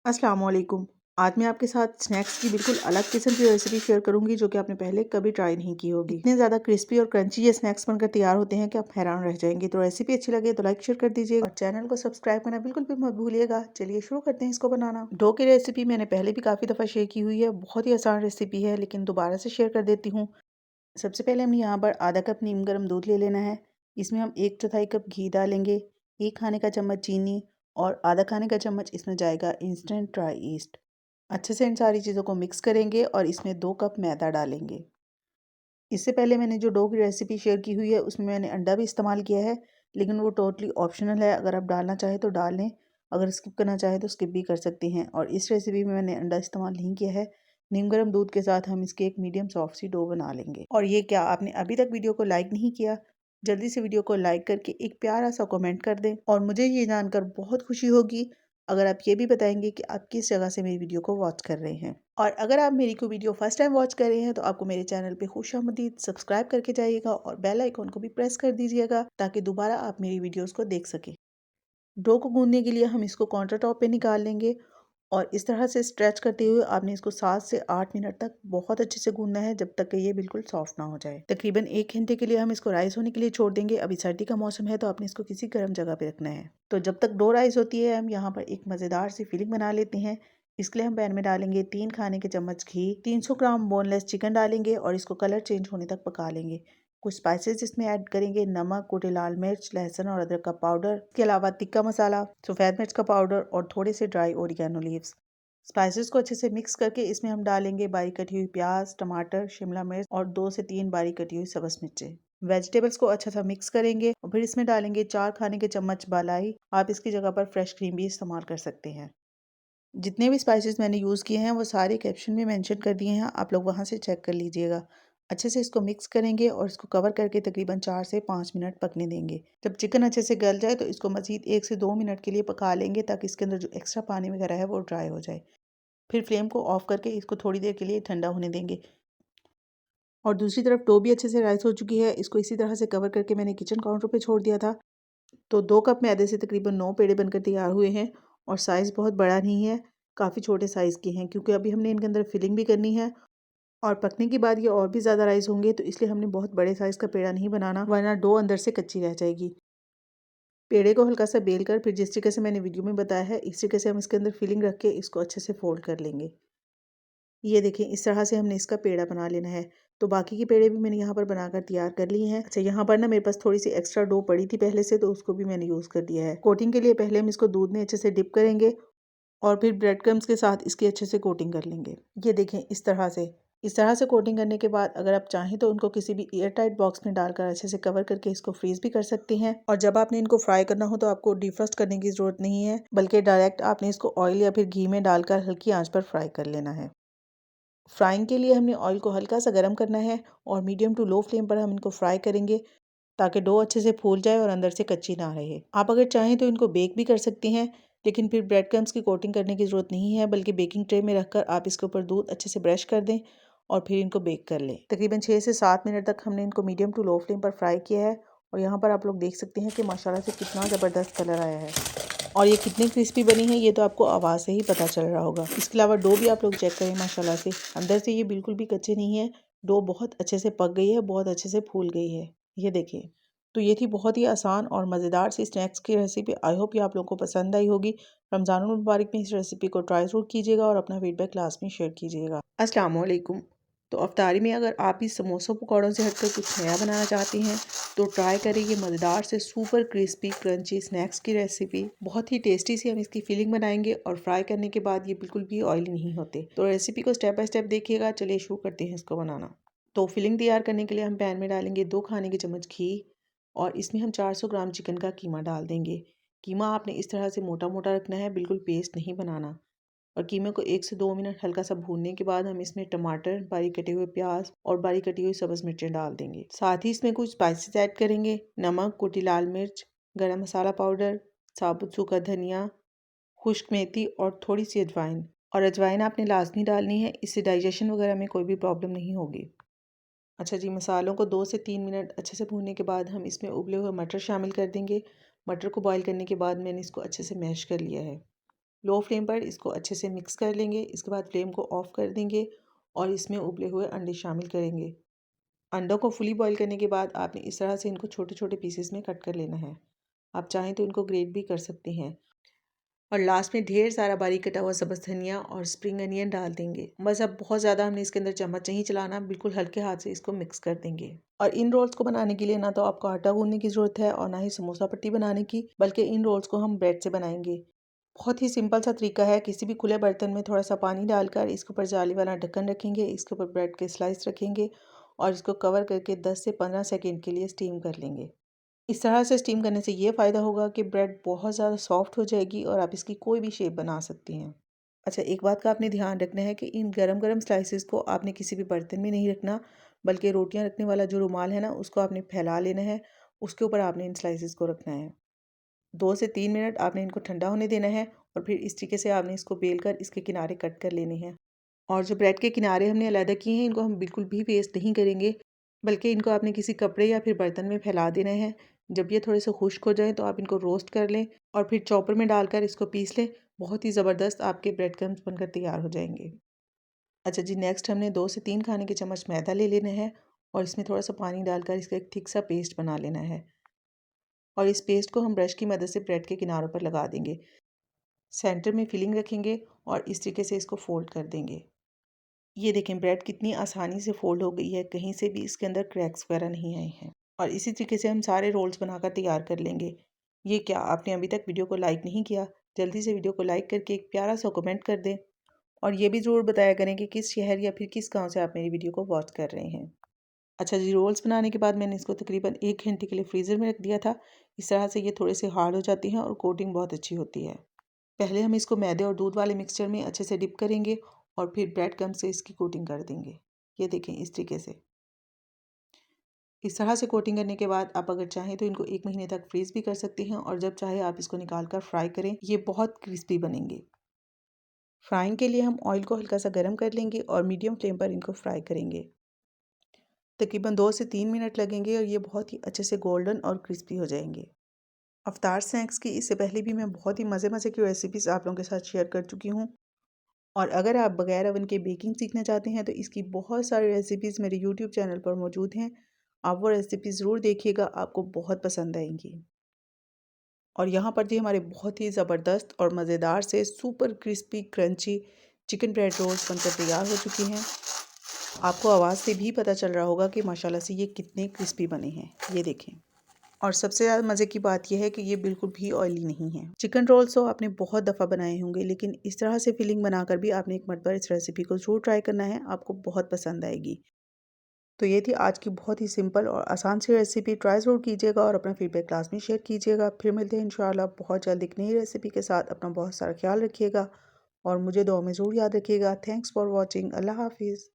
अस्सलाम वालेकुम। आज मैं आपके साथ स्नैक्स की बिल्कुल अलग किस्म की रेसिपी शेयर करूंगी जो कि आपने पहले कभी ट्राई नहीं की होगी। इतने ज़्यादा क्रिस्पी और क्रंची ये स्नैक्स बनकर तैयार होते हैं कि आप हैरान रह जाएंगे। तो रेसिपी अच्छी लगे तो लाइक शेयर कर दीजिएगा और चैनल को सब्सक्राइब करना बिल्कुल भी मत भूलिएगा। चलिए शुरू करते हैं इसको बनाना। डो की रेसिपी मैंने पहले भी काफ़ी दफ़ा शेयर की हुई है। बहुत ही आसान रेसिपी है लेकिन दोबारा से शेयर कर देती हूँ। सबसे पहले हमने यहाँ पर आधा कप नीम गर्म दूध ले लेना है। इसमें हम 1/4 कप घी डालेंगे, 1 खाने का चम्मच चीनी और आधा खाने का चम्मच इसमें जाएगा इंस्टेंट ड्राई ईस्ट। अच्छे से इन सारी चीज़ों को मिक्स करेंगे और इसमें 2 कप मैदा डालेंगे। इससे पहले मैंने जो डो की रेसिपी शेयर की हुई है उसमें मैंने अंडा भी इस्तेमाल किया है, लेकिन वो टोटली ऑप्शनल है। अगर आप डालना चाहें तो डाल लें, अगर स्किप करना चाहें तो स्किप भी कर सकती हैं। और इस रेसिपी में मैंने अंडा इस्तेमाल नहीं किया है। नीम गर्म दूध के साथ हम इसके एक मीडियम सॉफ्ट सी डो बना लेंगे। और ये क्या, आपने अभी तक वीडियो को लाइक नहीं किया? जल्दी से वीडियो को लाइक करके एक प्यारा सा कमेंट कर दें और मुझे ये जानकर बहुत खुशी होगी अगर आप ये भी बताएंगे कि आप किस जगह से मेरी वीडियो को वॉच कर रहे हैं। और अगर आप मेरी को वीडियो फर्स्ट टाइम वॉच कर रहे हैं तो आपको मेरे चैनल पे खुशामदीद सब्सक्राइब करके जाइएगा और बेल आइकॉन को भी प्रेस कर दीजिएगा ताकि दोबारा आप मेरी वीडियोस को देख सकें। डो को गूंदने के लिए हम इसको काउंटर टॉप पे निकाल लेंगे और इस तरह से स्ट्रेच करते हुए आपने इसको 7 से 8 मिनट तक बहुत अच्छे से गूंदना है जब तक कि ये बिल्कुल सॉफ्ट ना हो जाए। तकरीबन 1 घंटे के लिए हम इसको राइस होने के लिए छोड़ देंगे। अभी सर्दी का मौसम है तो आपने इसको किसी गर्म जगह पे रखना है। तो जब तक डो राइस होती है हम यहाँ पर एक मज़ेदार सी फिलिंग बना लेते हैं। इसके लिए हम पैन में डालेंगे 3 खाने के चम्मच घी, 300 ग्राम बोनलेस चिकन डालेंगे और इसको कलर चेंज होने तक पका लेंगे। कुछ स्पाइसेस इसमें ऐड करेंगे, नमक, कुटी लाल मिर्च, लहसुन और अदरक का पाउडर, इसके अलावा तिक्का मसाला, सफ़ेद मिर्च का पाउडर और थोड़े से ड्राई ओरिगेनो लीव्स। स्पाइसेस को अच्छे से मिक्स करके इसमें हम डालेंगे बारीक कटी हुई प्याज, टमाटर, शिमला मिर्च और 2 से 3 बारीक कटी हुई सब्ज़ मिर्चें। वेजिटेबल्स को अच्छा सा मिक्स करेंगे और फिर इसमें डालेंगे 4 खाने के चम्मच बालाई। आप इसकी जगह पर फ्रेश क्रीम भी इस्तेमाल कर सकते हैं। जितने भी स्पाइसेस मैंने यूज़ किए हैं वो सारे कैप्शन में मेंशन कर दिए हैं, आप लोग वहाँ से चेक कर लीजिएगा। अच्छे से इसको मिक्स करेंगे और इसको कवर करके तकरीबन 4 से 5 मिनट पकने देंगे। जब चिकन अच्छे से गल जाए तो इसको मज़ीद 1 से 2 मिनट के लिए पका लेंगे ताकि इसके अंदर जो एक्स्ट्रा पानी वगैरह है वो ड्राई हो जाए। फिर फ्लेम को ऑफ करके इसको थोड़ी देर के लिए ठंडा होने देंगे। और दूसरी तरफ डो भी अच्छे से राइस हो चुकी है। इसको इसी तरह से कवर करके मैंने किचन काउंटर पे छोड़ दिया था। तो 2 कप मैदे से तकरीबन 9 पेड़े बनकर तैयार हुए हैं और साइज़ बहुत बड़ा नहीं है, काफ़ी छोटे साइज़ के हैं क्योंकि अभी हमने इनके अंदर फिलिंग भी करनी है और पकने के बाद ये और भी ज़्यादा राइस होंगे, तो इसलिए हमने बहुत बड़े साइज़ का पेड़ा नहीं बनाना वरना डो अंदर से कच्ची रह जाएगी। पेड़े को हल्का सा बेल कर फिर जिस तरीके से मैंने वीडियो में बताया है इस तरीके से हम इसके अंदर फिलिंग रख के इसको अच्छे से फोल्ड कर लेंगे। ये देखें, इस तरह से हमने इसका पेड़ा बना लेना है। तो बाकी के पेड़े भी मैंने यहाँ पर बनाकर तैयार कर लिए हैं। अच्छा, यहाँ पर ना मेरे पास थोड़ी सी एक्स्ट्रा डो पड़ी थी पहले से, तो उसको भी मैंने यूज़ कर दिया है। कोटिंग के लिए पहले हम इसको दूध में अच्छे से डिप करेंगे और फिर ब्रेड क्रम्स के साथ इसकी अच्छे से कोटिंग कर लेंगे। ये देखें, इस तरह से कोटिंग करने के बाद अगर आप चाहें तो उनको किसी भी एयर टाइट बॉक्स में डालकर अच्छे से कवर करके इसको फ्रीज भी कर सकते हैं। और जब आपने इनको फ्राई करना हो तो आपको डिफ्रॉस्ट करने की ज़रूरत नहीं है, बल्कि डायरेक्ट आपने इसको ऑयल या फिर घी में डालकर हल्की आंच पर फ्राई कर लेना है। फ्राइंग के लिए हमने ऑयल को हल्का सा गर्म करना है और मीडियम टू लो फ्लेम पर हम इनको फ्राई करेंगे ताकि डो अच्छे से फूल जाए और अंदर से कच्ची ना रहे। आप अगर चाहें तो इनको बेक भी कर सकती हैं, लेकिन फिर ब्रेड क्रम्स की कोटिंग करने की ज़रूरत नहीं है, बल्कि बेकिंग ट्रे में रखकर आप इसके ऊपर दूध अच्छे से ब्रश कर दें और फिर इनको बेक कर लें। तकरीबन 6 से 7 मिनट तक हमने इनको मीडियम टू लो फ्लेम पर फ्राई किया है और यहाँ पर आप लोग देख सकते हैं कि माशाल्लाह से कितना ज़बरदस्त कलर आया है और ये कितनी क्रिस्पी बनी है ये तो आपको आवाज़ से ही पता चल रहा होगा। इसके अलावा डो भी आप लोग चेक करें, माशाल्लाह से अंदर से ये बिल्कुल भी कच्चे नहीं है। डो बहुत अच्छे से पक गई है, बहुत अच्छे से फूल गई है। ये देखें। तो ये थी बहुत ही आसान और मज़ेदार सी स्नैक्स की रेसिपी। आई होप ये आप लोगों को पसंद आई होगी। रमज़ानुल मुबारक में इस रेसिपी को ट्राई ज़रूर कीजिएगा और अपना फीडबैक क्लास में शेयर कीजिएगा। अस्सलाम वालेकुम। तो अफ्तारी में अगर आप भी समोसों पकौड़ों से हटकर कुछ नया बनाना चाहती हैं तो ट्राई करें ये मज़ेदार से सुपर क्रिस्पी क्रंची स्नैक्स की रेसिपी। बहुत ही टेस्टी सी हम इसकी फिलिंग बनाएंगे और फ्राई करने के बाद ये बिल्कुल भी ऑयली नहीं होते। तो रेसिपी को स्टेप बाय स्टेप देखिएगा। चलिए शुरू करते हैं इसको बनाना। तो फिलिंग तैयार करने के लिए हम पैन में डालेंगे 2 खाने के चम्मच घी और इसमें हम 400 ग्राम चिकन का कीमा डाल देंगे। कीमा आपने इस तरह से मोटा मोटा रखना है, बिल्कुल पेस्ट नहीं बनाना। और कीमे को 1 से 2 मिनट हल्का सा भूनने के बाद हम इसमें टमाटर, बारीक कटे हुए प्याज और बारीक कटी हुई सब्ज़ मिर्चें डाल देंगे। साथ ही इसमें कुछ स्पाइसेस ऐड करेंगे, नमक, कुटी लाल मिर्च, गरम मसाला पाउडर, साबुत सूखा धनिया, खुश्क मेथी और थोड़ी सी अजवाइन। और अजवाइन आपने लाजमी डालनी है, इससे डाइजेशन वगैरह में कोई भी प्रॉब्लम नहीं होगी। अच्छा जी, मसालों को 2 से 3 मिनट अच्छे से भूनने के बाद हम इसमें उबले हुए मटर शामिल कर देंगे। मटर को बॉईल करने के बाद मैंने इसको अच्छे से मैश कर लिया है। लो फ्लेम पर इसको अच्छे से मिक्स कर लेंगे। इसके बाद फ्लेम को ऑफ कर देंगे और इसमें उबले हुए अंडे शामिल करेंगे। अंडों को फुली बॉईल करने के बाद आपने इस तरह से इनको छोटे छोटे पीसेस में कट कर लेना है। आप चाहें तो इनको ग्रेट भी कर सकते हैं। और लास्ट में ढेर सारा बारीक कटा हुआ सब्ज़ धनिया और स्प्रिंग अनियन डाल देंगे। बस अब बहुत ज़्यादा हमने इसके अंदर चम्मच नहीं चलाना, बिल्कुल हल्के हाथ से इसको मिक्स कर देंगे। और इन रोल्स को बनाने के लिए ना तो आपको आटा गूंदने की ज़रूरत है और ना ही समोसा पट्टी बनाने की, बल्कि इन रोल्स को हम ब्रेड से बनाएंगे। बहुत ही सिंपल सा तरीका है। किसी भी खुले बर्तन में थोड़ा सा पानी डालकर इसके ऊपर जाली वाला ढक्कन रखेंगे, इसके ऊपर ब्रेड के स्लाइस रखेंगे और इसको कवर करके 10 से 15 सेकेंड के लिए स्टीम कर लेंगे। इस तरह से स्टीम करने से ये फ़ायदा होगा कि ब्रेड बहुत ज़्यादा सॉफ्ट हो जाएगी और आप इसकी कोई भी शेप बना सकती हैं। अच्छा, एक बात का आपने ध्यान रखना है कि इन गरम गरम स्लाइसेस को आपने किसी भी बर्तन में नहीं रखना, बल्कि रोटियां रखने वाला जो रुमाल है ना, उसको आपने फैला लेना है। उसके ऊपर आपने इन स्लाइसेस को रखना है। 2 से 3 मिनट आपने इनको ठंडा होने देना है और फिर इस तरीके से आपने इसको बेल कर इसके किनारे कट कर लेने हैं। और जो ब्रेड के किनारे हमने अलग किए हैं, इनको हम बिल्कुल भी वेस्ट नहीं करेंगे, बल्कि इनको आपने किसी कपड़े या फिर बर्तन में फैला देना है। जब ये थोड़े से खुश्क हो जाए तो आप इनको रोस्ट कर लें और फिर चॉपर में डालकर इसको पीस लें। बहुत ही ज़बरदस्त आपके ब्रेड क्रम्स बनकर तैयार हो जाएंगे। अच्छा जी, नेक्स्ट हमने 2 से 3 खाने के चम्मच मैदा ले लेना है और इसमें थोड़ा सा पानी डालकर इसका एक थिक सा पेस्ट बना लेना है। और इस पेस्ट को हम ब्रश की मदद से ब्रेड के किनारों पर लगा देंगे। सेंटर में फिलिंग रखेंगे और इस तरीके से इसको फोल्ड कर देंगे। ये देखें, ब्रेड कितनी आसानी से फोल्ड हो गई है, कहीं से भी इसके अंदर क्रैक्स वगैरह नहीं आए हैं। और इसी तरीके से हम सारे रोल्स बनाकर तैयार कर लेंगे। ये क्या, आपने अभी तक वीडियो को लाइक नहीं किया? जल्दी से वीडियो को लाइक करके एक प्यारा सा कमेंट कर दें और ये भी ज़रूर बताया करें कि किस शहर या फिर किस गांव से आप मेरी वीडियो को वॉच कर रहे हैं। अच्छा जी, रोल्स बनाने के बाद मैंने इसको तकरीबन 1 घंटे के लिए फ्रीज़र में रख दिया था। इस तरह से ये थोड़े से हार्ड हो जाती हैं और कोटिंग बहुत अच्छी होती है। पहले हम इसको मैदे और दूध वाले मिक्सचर में अच्छे से डिप करेंगे और फिर ब्रेड क्रम्ब से इसकी कोटिंग कर देंगे। ये देखें, इस तरीके से। इस तरह से कोटिंग करने के बाद आप अगर चाहें तो इनको 1 महीने तक फ्रीज़ भी कर सकती हैं और जब चाहे आप इसको निकाल कर फ्राई करें। ये बहुत क्रिस्पी बनेंगे। फ्राइंग के लिए हम ऑयल को हल्का सा गर्म कर लेंगे और मीडियम फ्लेम पर इनको फ्राई करेंगे। तकरीबन 2 से 3 मिनट लगेंगे और ये बहुत ही अच्छे से गोल्डन और क्रिस्पी हो जाएंगे। अफ्तार स्नैक्स की इससे पहले भी मैं बहुत ही मज़े मज़े की रेसिपीज़ आप लोगों के साथ शेयर कर चुकी हूँ। और अगर आप बगैर ओवन के बेकिंग सीखना चाहते हैं तो इसकी बहुत सारी रेसिपीज़ मेरे यूट्यूब चैनल पर मौजूद हैं। आप वो रेसिपीज़ ज़रूर देखिएगा, आपको बहुत पसंद आएंगी। और यहाँ पर जी हमारे बहुत ही ज़बरदस्त और मज़ेदार से super crispy crunchy chicken bread rolls बनकर तैयार हो चुकी हैं। आपको आवाज़ से भी पता चल रहा होगा कि माशाल्लाह से ये कितने क्रिस्पी बने हैं। ये देखें। और सबसे ज़्यादा मज़े की बात यह है कि ये बिल्कुल भी ऑयली नहीं है। चिकन रोल्स तो आपने बहुत दफ़ा बनाए होंगे, लेकिन इस तरह से फिलिंग बनाकर भी आपने एक मरतबा इस रेसिपी को ज़रूर ट्राई करना है, आपको बहुत पसंद आएगी। तो ये थी आज की बहुत ही सिंपल और आसान सी रेसिपी। ट्राई ज़रूर कीजिएगा और अपना फीडबैक क्लास में शेयर कीजिएगा। फिर मिलते हैं इंशाल्लाह बहुत जल्द एक नई रेसिपी के साथ। अपना बहुत सारा ख्याल रखिएगा और मुझे दुआ में ज़रूर याद रखिएगा। Thanks for watching. अल्लाह हाफिज़।